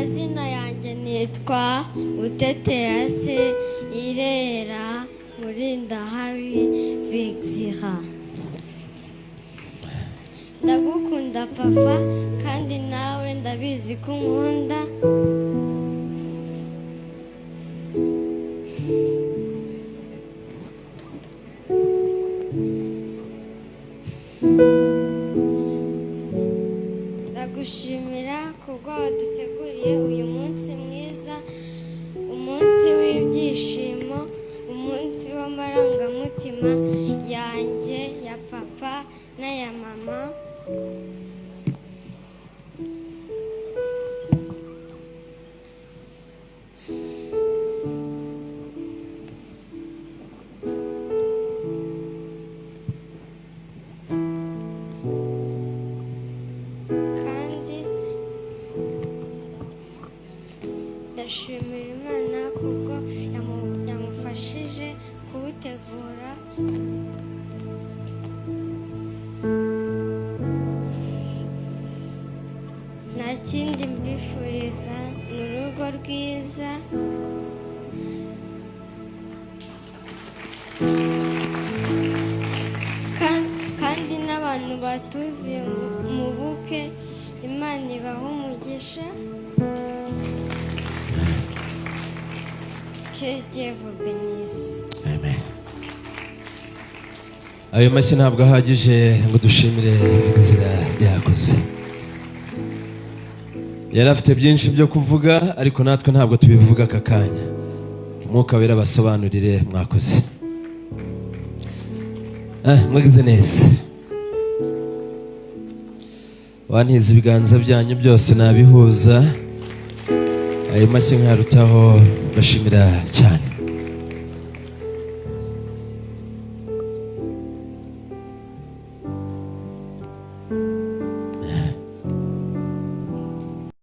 Amazina yanjye nitwa Uteterase Irera Murindahabi Vexira. Ndagukunda papa kandi nawe ndabizi ko unkunda. Ndagushimira kubwo waduteguriye uyu munsi mwiza, umunsi w'ibyishimo, umunsi w'amarangamutima yanjye, ya papa n'aya mama. Ndashimira Imana kubwo yamufashije kuwutegura. Nta kindi mbifuriza ni urugo rwiza, kandi n'abantu batuziye mu bukwe Imana ibaha umugisha. Amen. Ayo mashyi ntabwo ahagije ngo dushimire Vexira yakoze. Yari afite byinshi byo kuvuga ariko natwe ntabwo tubivuga aka kanya. Umwuka wera basobanurire. Mwakoze. Mwagize neza. Wantiza ibiganza byanyu byose nabihuza. Ayo mashyi nkarutaho gashimira cyane.